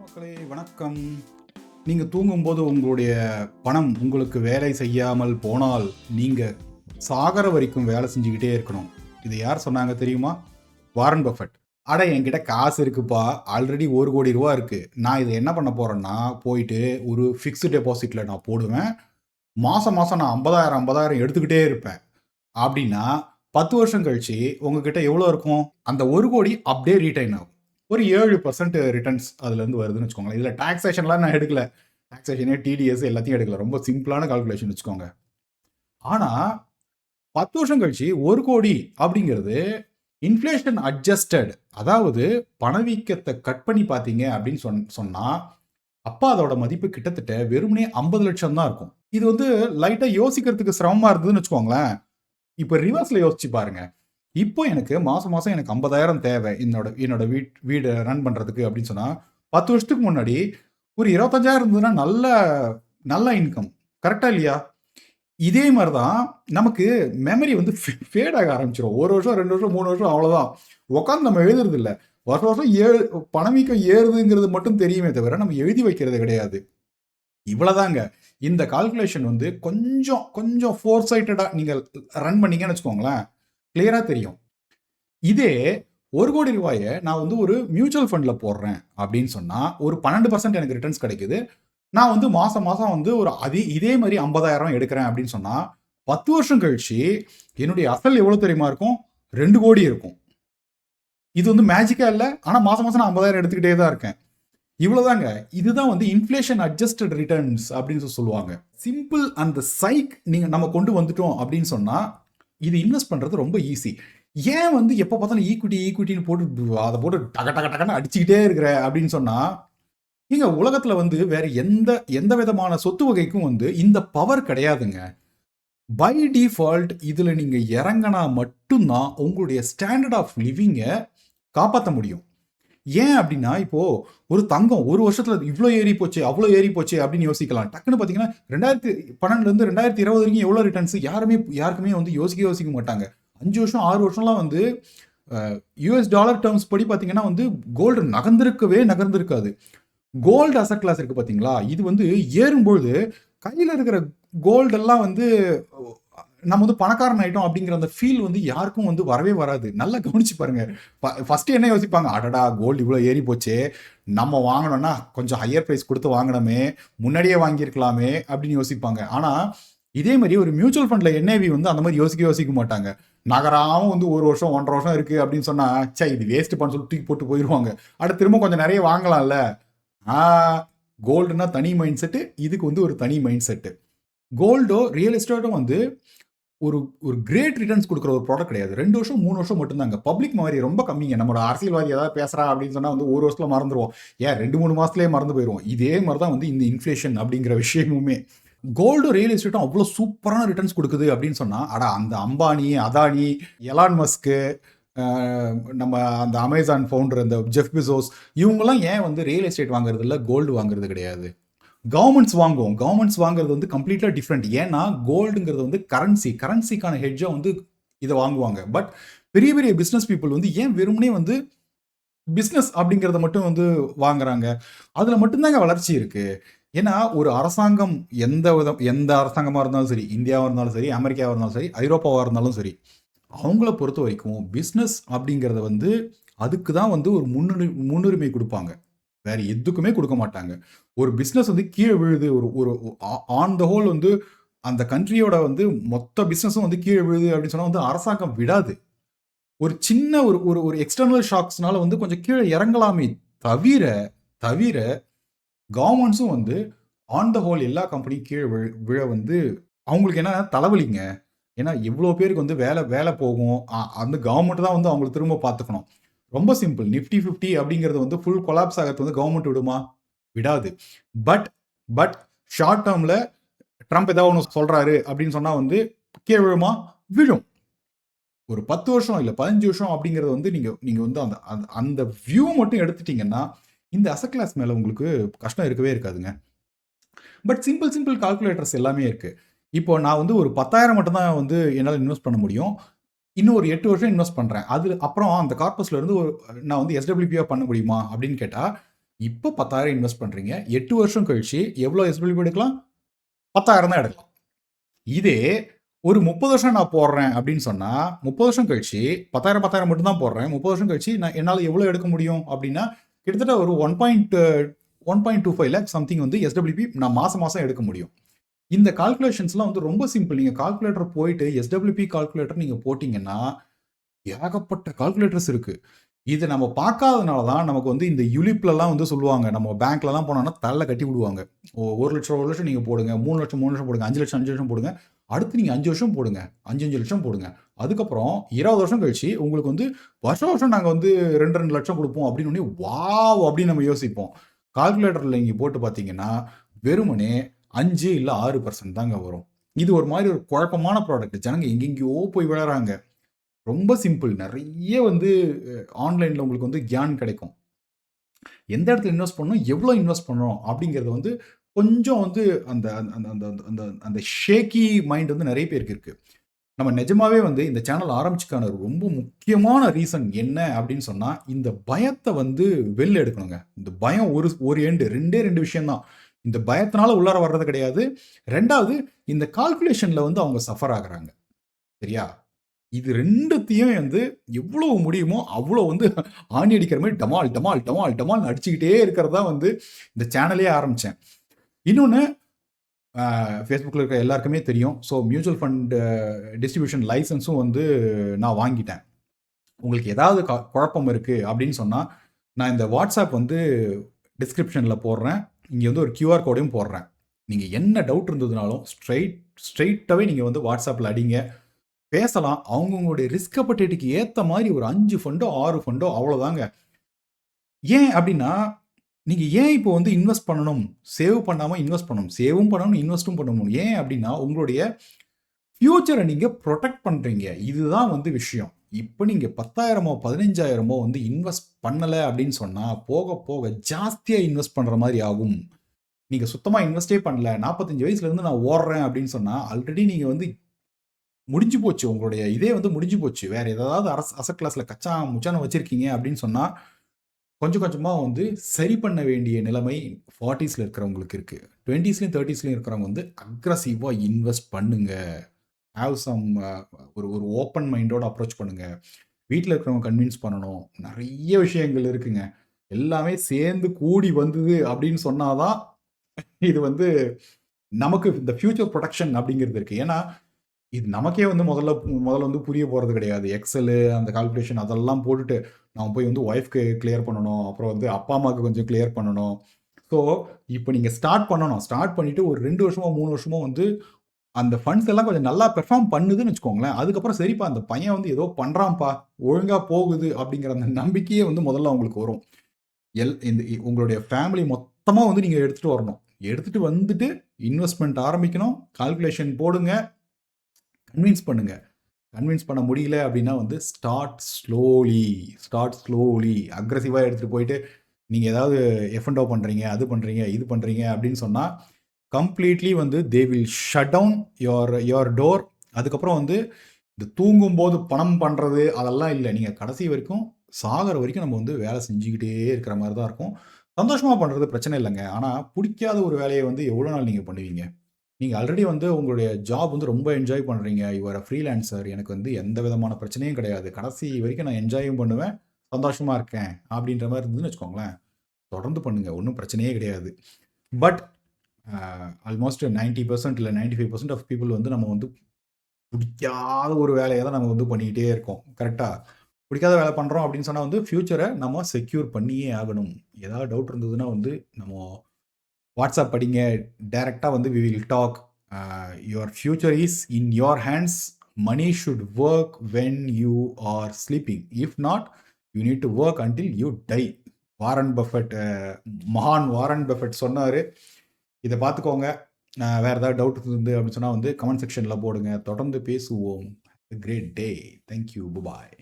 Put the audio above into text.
மக்களே வணக்கம். நீங்க தூங்கும்போது உங்களுடைய பணம் உங்களுக்கு வேலை செய்யாமல் போனால் நீங்க சாகர வரைக்கும் வேலை செஞ்சுக்கிட்டே இருக்கணும். இது யார் சொன்னாங்க தெரியுமா? Warren Buffett. அட என்கிட்ட காசு இருக்குப்பா, ஆல்ரெடி 1,00,00,000 இருக்கு. நான் இதை என்ன பண்ண போறேன்னா போயிட்டு ஒரு ஃபிக்ஸ்டு டெபாசிட்ல நான் போடுவேன். மாசம் மாசம் நான் 50,000 எடுத்துக்கிட்டே இருப்பேன் அப்படின்னா 10 வருஷம் கழிச்சு உங்ககிட்ட எவ்வளோ இருக்கும்? அந்த 1,00,00,000 அப்படியே ரீட்டைன் ஆகும். ஒரு 7% ரிட்டர்ன்ஸ் அதுலேருந்து வருதுன்னு வச்சுக்கோங்களேன். இதில் டாக்ஸேஷன்லாம் நான் எடுக்கல. டாக்ஸேஷனே டிடிஎஸ் எல்லாத்தையும் எடுக்கல. ரொம்ப சிம்பிளான கால்குலேஷன் வச்சுக்கோங்க. ஆனால் 10 வருஷம் கழிச்சு 1,00,00,000 அப்படிங்கிறது இன்ஃப்ளேஷன் அட்ஜஸ்டட், அதாவது பணவீக்கத்தை கட் பண்ணி பார்த்தீங்க அப்படின்னு சொன்னால் அப்போ அதோட மதிப்பு கிட்டத்தட்ட வெறுமனே 50 லட்சம் தான் இருக்கும். இது வந்து லைட்டாக யோசிக்கிறதுக்கு சிரமமாக இருந்ததுன்னு வச்சுக்கோங்களேன். இப்போ ரிவர்ஸில் யோசிச்சு பாருங்க. இப்போ எனக்கு மாதம் மாதம் எனக்கு 50,000 தேவை என்னோட வீடு ரன் பண்ணுறதுக்கு அப்படின்னு சொன்னால் 10 வருஷத்துக்கு முன்னாடி ஒரு 25,000 இருந்ததுன்னா நல்ல நல்ல இன்கம். கரெக்டாக இல்லையா? இதே மாதிரி தான் நமக்கு மெமரி வந்து ஃபேட் ஆக ஆரம்பிச்சிடும். 1 வருஷம் 2 வருஷம் 3 வருஷம் அவ்வளோதான் உட்காந்து நம்ம எழுதுறது இல்லை. வருஷம் வருஷம் பணவீக்கம் ஏறுதுங்கிறது மட்டும் தெரியுமே தவிர நம்ம எழுதி வைக்கிறது கிடையாது. இவ்வளோதாங்க. இந்த கால்குலேஷன் வந்து கொஞ்சம் கொஞ்சம் ஃபோர்சைட்டடாக நீங்கள் ரன் பண்ணீங்கன்னு வச்சுக்கோங்களேன், கிளியராக தெரியும். இதே 1,00,00,000 ரூபாயை நான் வந்து ஒரு மியூச்சுவல் ஃபண்டில் போடுறேன் அப்படின்னு சொன்னால் ஒரு 12% எனக்கு ரிட்டர்ன்ஸ் கிடைக்குது. நான் வந்து மாதம் மாதம் வந்து ஒரு இதே மாதிரி 50,000 எடுக்கிறேன் அப்படின்னு சொன்னால் 10 வருஷம் கழிச்சு என்னுடைய அசல் எவ்வளோ தெரியுமா இருக்கும்? 2 கோடி இருக்கும். இது வந்து மேஜிக்காக இல்லை, ஆனால் மாதம் மாதம் நான் 50,000 எடுத்துக்கிட்டே தான் இருக்கேன். இவ்வளோதாங்க. இதுதான் வந்து இன்ஃப்ளேஷன் அட்ஜஸ்டட் ரிட்டர்ன்ஸ் அப்படின்னு சொல்லுவாங்க. சிம்பிள் அந்த சைக் நம்ம கொண்டு வந்துட்டோம் அப்படின்னு சொன்னால் இது இன்வெஸ்ட் பண்ணுறது ரொம்ப ஈஸி. ஏன் வந்து எப்போ பார்த்தாலும் ஈக்விட்டின்னு போட்டு அதை போட்டு டகன்னு அடிச்சுக்கிட்டே இருக்கிற அப்படின்னு சொன்னால், நீங்க உலகத்தில் வந்து வேற எந்த விதமான சொத்து வகைக்கும் வந்து இந்த பவர் கிடையாதுங்க. பை டிஃபால்ட் இதில் நீங்கள் இறங்கினா மட்டும்தான் உங்களுடைய ஸ்டாண்டர்ட் ஆஃப் லிவிங்கை காப்பாற்ற முடியும். ஏன் அப்படின்னா இப்போ ஒரு தங்கம் ஒரு வருஷத்துல இவ்வளோ ஏறி போச்சு அவ்வளோ ஏறி போச்சு அப்படின்னு யோசிக்கலாம். டக்குன்னு பார்த்தீங்கன்னா 2012 2020 வரைக்கும் எவ்வளோ ரிட்டர்ன்ஸ் யாருக்குமே வந்து யோசிக்க மாட்டாங்க. 5 வருஷம் 6 வருஷம்லாம் வந்து யூஎஸ் டாலர் டேர்ம்ஸ் படி பார்த்தீங்கன்னா வந்து கோல்டு நகர்ந்திருக்காது. கோல்டு அசட் கிளாஸ் இருக்கு பார்த்தீங்களா, இது வந்து ஏறும்பொழுது கையில் இருக்கிற கோல்டெல்லாம் வந்து நம்ம வந்து பணக்காரன் ஆகிட்டோம் அப்படிங்கிற அந்த ஃபீல் வந்து யாருக்கும் வந்து வரவே வராது. நல்லா கவனிச்சு பாருங்க. ஃபர்ஸ்ட் என்ன யோசிப்பாங்க? அடடா கோல்டு இவ்வளோ ஏறி போச்சே, நம்ம வாங்கணும்னா கொஞ்சம் ஹையர் ப்ரைஸ் கொடுத்து வாங்கணுமே, முன்னாடியே வாங்கியிருக்கலாமே அப்படின்னு யோசிப்பாங்க. ஆனால் இதே மாதிரி ஒரு மியூச்சுவல் ஃபண்டில் என்ஏவி வந்து அந்த மாதிரி யோசிக்க மாட்டாங்க. நகராமல் வந்து 1 வருஷம் 1.5 வருஷம் இருக்குது அப்படின்னு சொன்னால் சே இது வேஸ்ட் பண்ண சொல்லி தூக்கி போட்டு போயிடுவாங்க. அடுத்து திரும்ப கொஞ்சம் நிறைய வாங்கலாம்ல. கோல்டுனா தனி மைண்ட் செட்டு, இதுக்கு வந்து ஒரு தனி மைண்ட் செட்டு. கோல்டோ ரியல் எஸ்டேட்டும் வந்து ஒரு கிரேட் ரிட்டர்ன்ஸ் கொடுக்குற ஒரு ப்ராடக்ட் கிடையாது. 2 வருஷம் 3 வருஷம் மட்டும்தாங்க. பப்ளிக் மாதிரி ரொம்ப கம்மிங்க. நம்மளோட அரசியல்வாதி ஏதாவது பேசுகிறா அப்படின்னு சொன்னால் வந்து 1 வருஷத்தில் மறந்துடுவோம். 2-3 மாதத்துலேயே மறந்து போயிடுவோம். இதே மாதிரி தான் வந்து இந்த இன்ஃப்ளேஷன் அப்படிங்கிற விஷயமுமே. கோல்டு ரியல் எஸ்டேட்டும் அவ்வளோ சூப்பரான ரிட்டர்ன்ஸ் கொடுக்குது அப்படின்னு சொன்னால் அந்த அம்பானி, அதானி, எலான் மஸ்க்கு, நம்ம அந்த அமேசான் ஃபவுண்டர் அந்த ஜெஃப் பெசோஸ் இவங்கெல்லாம் ஏன் வந்து ரியல் எஸ்டேட் வாங்குறது இல்லை, கோல்டு வாங்குறது கிடையாது? கவர்மெண்ட்ஸ் வாங்குறது வந்து கம்ப்ளீட்டாக டிஃப்ரெண்ட். ஏன்னா கோல்டுங்கிறது வந்து கரன்சிக்கான ஹெட்ஜை வந்து இதை வாங்குவாங்க. பட் பெரிய பெரிய பிஸ்னஸ் பீப்புள் வந்து ஏன் வெறுமனே வந்து பிஸ்னஸ் அப்படிங்கிறத மட்டும் வந்து வாங்குறாங்க? அதில் மட்டும்தாங்க வளர்ச்சி இருக்கு. ஏன்னா ஒரு அரசாங்கம் எந்த அரசாங்கமாக இருந்தாலும் சரி, இந்தியாவாக இருந்தாலும் சரி, அமெரிக்காவாக இருந்தாலும் சரி, ஐரோப்பாவாக இருந்தாலும் சரி, அவங்கள பொறுத்த வரைக்கும் பிஸ்னஸ் அப்படிங்கிறத வந்து அதுக்கு தான் வந்து ஒரு முன்னுரிமை கொடுப்பாங்க. வேற எதுக்குமே கொடுக்க மாட்டாங்க. ஒரு பிஸ்னஸ் வந்து கீழே விழுது, ஒரு ஆன் த ஹோல் வந்து அந்த கண்ட்ரியோட வந்து மொத்த பிஸ்னஸும் வந்து கீழே விழுது அப்படின்னு சொன்னால் வந்து அரசாங்கம் விடாது. ஒரு சின்ன ஒரு எக்ஸ்டர்னல் ஷாக்ஸ்னால வந்து கொஞ்சம் கீழே இறங்கலாமே தவிர கவர்மெண்ட்ஸும் வந்து ஆன் த ஹோல் எல்லா கம்பெனியும் கீழே விழ வந்து அவங்களுக்கு என்ன தலைவலிங்க. ஏன்னா இவ்வளோ பேருக்கு வந்து வேலை போகும். அந்த கவர்மெண்ட் தான் வந்து அவங்களுக்கு திரும்ப பார்த்துக்கணும். ரொம்ப சிம்பிள். நிஃப்டி 50 அப்படிங்கிறது வந்து ஃபுல் கொலாப்ஸ் ஆகிறது வந்து கவர்மெண்ட் விடுமா? விடாது. பட் ஷார்ட் டேர்மில் ட்ரம்ப் ஏதாவது ஒன்று சொல்கிறாரு அப்படின்னு சொன்னால் வந்து கீழே விழுமா? விழும். ஒரு 10 வருஷம் இல்லை 15 வருஷம் அப்படிங்கிறது வந்து நீங்கள் வந்து அந்த வியூ மட்டும் எடுத்துட்டீங்கன்னா இந்த அசட் கிளாஸ் மேலே உங்களுக்கு கஷ்டம் இருக்கவே இருக்காதுங்க. பட் சிம்பிள் கால்குலேட்டர்ஸ் எல்லாமே இருக்குது. இப்போ நான் வந்து ஒரு 10,000 மட்டும் தான் வந்து என்னால் இன்வெஸ்ட் பண்ண முடியும். இன்னும் ஒரு 8 வருஷம் இன்வெஸ்ட் பண்ணுறேன். அது அப்புறம் அந்த கார்பஸ்ல இருந்து நான் வந்து எஸ்டபிள்யூபியாக பண்ண முடியுமா அப்படின்னு கேட்டால் இப்போ 10,000 இன்வெஸ்ட் பண்றீங்க. 8 வருஷம் கழிச்சு எவ்வளோ எஸ்டபிள்யூபி எடுக்கலாம்? 10,000 தான் எடுக்கலாம். இதே ஒரு 30 வருஷம் நான் போடுறேன் அப்படின்னு சொன்னா, 30 வருஷம் கழிச்சு 10,000 மட்டும் தான் போடுறேன். 30 வருஷம் கழிச்சு என்னால எவ்வளோ எடுக்க முடியும் அப்படின்னா, கிட்டத்தட்ட ஒரு 1.25 லேக் சம்திங் வந்து எஸ்டபிள்யூபி நான் மாசம் மாசம் எடுக்க முடியும். இந்த கால்குலேஷன்ஸ்லாம் வந்து ரொம்ப சிம்பிள். நீங்க கால்குலேட்டர் போயிட்டு எஸ்டபிள்யூபி கால்குலேட்டர் நீங்க போட்டீங்கன்னா, ஏகப்பட்ட கால்குலேட்டர்ஸ் இருக்கு. இத நம்ம பார்க்காதனால தான் நமக்கு வந்து இந்த யுலிப்லலாம் வந்து சொல்லுவாங்க. நம்ம பேங்க்லலாம் போனோம்னா தலைல கட்டி விடுவாங்க. 1,00,000 1,00,000 நீங்க போடுங்க. 3,00,000 3,00,000 போடுங்க. 5,00,000 5,00,000 போடுங்க. அடுத்து நீங்க 5 வருஷம் போடுங்க. 5, 5 லட்சம் போடுங்க. அதுக்கப்புறம் 20 வருஷம் கழிச்சு உங்களுக்கு வந்து வருஷம் வருஷம் நாங்க வந்து 2, 2 லட்சம் குடுப்போம் அப்படின்னு உடனே வாவ்! அப்படின்னு நம்ம யோசிப்போம். கால்குலேட்டர்ல நீங்க போட்டு பார்த்தீங்கன்னா, வெறுமனே 5 இல்ல 6% தாங்க வரும். இது ஒரு மாரி ஒரு குழப்பமான ப்ராடக்ட். ஜனங்க எங்கெங்கேயோ போய் விழறாங்க. ரொம்ப சிம்பிள். நெறைய வந்து ஆன்லைன்ல உங்களுக்கு வந்து கியான் கிடைக்கும். எந்த இடத்துல இன்வெஸ்ட் பண்ணணும், எவ்வளோ இன்வெஸ்ட் பண்ணணும் அப்படிங்கிறது வந்து கொஞ்சம் வந்து அந்த அந்த அந்த அந்த அந்த அந்த ஷேக்கி மைண்ட் வந்து நெறைய பேருக்கு இருக்கு. நம்ம நிஜமாவே வந்து இந்த சேனல் ஆரம்பிச்சதுக்கான ரொம்ப முக்கியமான ரீசன் என்ன அப்படின்னு சொன்னா, இந்த பயத்த வந்து வெளில எடுக்கணுங்க. இந்த பயம் ஒரு எண்டு 2 விஷயம் தான். இந்த பயத்தினால உள்ளார வர்றது கிடையாது. 2வது இந்த கால்குலேஷன்ல வந்து அவங்க சஃபர் ஆகுறாங்க. சரியா? இது 2த்தையும் வந்து எவ்வளவு முடியுமோ, அவ்வளோ வந்து ஆணி அடிக்கிற மாரி டமால், டமால், டமால், டமால்னு அடிச்சுக்கிட்டே இருக்கிறது தான் வந்து இந்த சேனலே ஆரம்பிச்சேன். இன்னொன்னு Facebookல இருக்க எல்லாருக்குமே தெரியும். ஸோ மியூச்சுவல் ஃபண்ட் டிஸ்ட்ரிபியூஷன் லைசென்ஸும் வந்து நான் வாங்கிட்டேன். உங்களுக்கு ஏதாவது குழப்பம் இருக்கு அப்படின்னு சொன்னா, நான் இந்த WhatsApp வந்து டிஸ்கிரிப்ஷன்ல போடுறேன். இங்க வந்து ஒரு கியூஆர் கோடையும் போடுறேன். நீங்க என்ன டவுட் இருந்ததுனாலும் ஸ்ட்ரெயிட்டாவே நீங்க வந்து WhatsAppல அடிங்க. பேசலாம். அவங்கவங்களுடைய ரிஸ்க் அப்படைட்டுக்கு ஏத்த மாரி ஒரு 5 ஃபண்டோ, 6 ஃபண்டோ அவ்வளோதாங்க. ஏன் அப்டின்னா, நீங்க ஏன் இப்போ வந்து இன்வெஸ்ட் பண்ணணும்? சேவ் பண்ணாம இன்வெஸ்ட் பண்ணணும். சேவும் பண்ணணும், இன்வெஸ்ட்டும் பண்ணணும். ஏன் அப்டின்னா, உங்களுடைய ஃபியூச்சர நீங்க புரொடெக்ட் பண்றீங்க. இதுதான் வந்து விஷயம். இப்ப நீங்க 10,000மோ, 15,000மோ வந்து இன்வெஸ்ட் பண்ணல அப்டின்னு சொன்னா, போக போக ஜாஸ்தியா இன்வெஸ்ட் பண்ற மாரி ஆகும். நீங்க சுத்தமா இன்வெஸ்ட்டே பண்ணல. 45 வயசுல இருந்து நான் ஓடுறேன் அப்டின்னு சொன்னா, ஆல்ரெடி நீங்க வந்து முடிஞ்சு போச்சு. உங்களுடைய இதே வந்து முடிஞ்சு போச்சு. வேற ஏதாவது அசெட் கிளாஸ்ல கச்சா முச்சான்னு வச்சிருக்கீங்க அப்படின்னு சொன்னா, கொஞ்சம் கொஞ்சமா வந்து சரி பண்ண வேண்டிய நிலைமை 40ஸ்ல இருக்கிறவங்களுக்கு இருக்கு. 20ஸ்லயும் 30ஸ்லயும் இருக்கிறவங்க வந்து அக்ரஸிவா இன்வெஸ்ட் பண்ணுங்க. ஹேவ் சம் ஒரு ஒரு ஓப்பன் மைண்டோட அப்ரோச் பண்ணுங்க. வீட்ல இருக்கிறவங்க கன்வின்ஸ் பண்ணணும். நெறைய விஷயங்கள் இருக்குங்க. எல்லாமே சேர்ந்து கூடி வந்தது அப்படின்னு சொன்னா தான், இது வந்து நமக்கு இந்த ஃபியூச்சர் புரொடெக்ஷன் அப்படிங்கிறது இருக்கு. ஏன்னா இது நமக்கே வந்து முதல்ல வந்து புரிய போறது கிடையாது. எக்ஸெலு அந்த கால்குலேஷன் அதெல்லாம் போட்டுட்டு, நாம போய் வந்து ஒய்ஃப்க்கு கிளியர் பண்ணணும். அப்புறம் வந்து அப்பா, அம்மாவுக்கு கொஞ்சம் கிளியர் பண்ணணும். ஸோ, இப்ப நீங்க ஸ்டார்ட் பண்ணணும். ஸ்டார்ட் பண்ணிட்டு ஒரு 2 வருஷமோ, 3 வருஷமோ வந்து அந்த ஃபண்ட்ஸ் எல்லாம் கொஞ்சம் நல்லா பெர்ஃபார்ம் பண்ணுதுன்னு வச்சுக்கோங்களேன். அதுக்கப்புறம் சரிப்பா அந்த பையன் வந்து ஏதோ பண்றான்ப்பா, ஒழுங்கா போகுது அப்படிங்கிற அந்த நம்பிக்கையே வந்து முதல்ல அவங்களுக்கு வரும். இந்த உங்களுடைய ஃபேமிலி மொத்தமா வந்து நீங்க எடுத்துட்டு வரணும். எடுத்துட்டு வந்துட்டு இன்வெஸ்ட்மென்ட் ஆரம்பிக்கணும். கால்குலேஷன் போடுங்க. கன்வின்ஸ் பண்ணுங்க. கன்வின்ஸ் பண்ண முடியல அப்படின்னா வந்து ஸ்டார்ட் ஸ்லோலி அக்ரஸிவா எடுத்துட்டு போயிட்டு நீங்க ஏதாவது எஃப்என்டோ பண்றீங்க, அது பண்றீங்க, இது பண்றீங்க அப்படின்னு சொன்னா கம்ப்ளீட்லி வந்து they will shut down your door. அதுக்கப்புறம் வந்து இந்த தூங்கும்போது பணம் பண்றது அதெல்லாம் இல்லை. நீங்க கடைசி வரைக்கும் சாகிற வரைக்கும் நம்ம வந்து வேலை செஞ்சுக்கிட்டே இருக்கிற மாதிரி தான் இருக்கும். சந்தோஷமா பண்றது பிரச்சனை இல்லைங்க. ஆனா பிடிக்காத ஒரு வேலையை வந்து எவ்வளவு நாள் நீங்க பண்ணுவீங்க? நீங்க ஆல்ரெடி வந்து உங்களுடைய ஜாப் வந்து ரொம்ப என்ஜாய் பண்றீங்க. You are a freelancer. எனக்கு வந்து எந்த விதமான பிரச்சனையும் கிடையாது. கடைசி வரைக்கும் நான் என்ஜாயும் பண்ணுவேன். சந்தோஷமா இருக்கேன். அப்படின்ற மாரி இருந்ததுன்னு வச்சுக்கோங்களேன். தொடர்ந்து பண்ணுங்க. ஒண்ணும் பிரச்சனையே கிடையாது. பட் ஆல்மோஸ்ட் 90% இல்ல 95% ஆஃப் பீப்பிள் வந்து நம்ம வந்து பிடிக்காத ஒரு வேலைய தான் நம்ம வந்து பண்ணிக்கிட்டே இருக்கோம். கரெக்ட்டா? பிடிக்காத வேலை பண்றோம் அப்படின்னு சொன்னா வந்து ஃபியூச்சர நம்ம செக்யூர் பண்ணியே ஆகணும். ஏதாவது டவுட் இருந்ததுன்னா வந்து நம்ம வாட்ஸ்அப் படிங்க. டைரக்ட்டா வந்து we will talk. Your future is in your hands. Money should work when you are sleeping. If not, you need to work until you die. Warren Buffett மகான் வாரன் பஃபெட் சொன்னாரு. இத பார்த்துக்கோங்க. வேற ஏதாவது டவுட் இருந்து அப்படின்னு சொன்னா வந்து கமெண்ட் செக்ஷன்ல போடுங்க. தொடர்ந்து பேசுவோம். Great day. Thank you. Bye.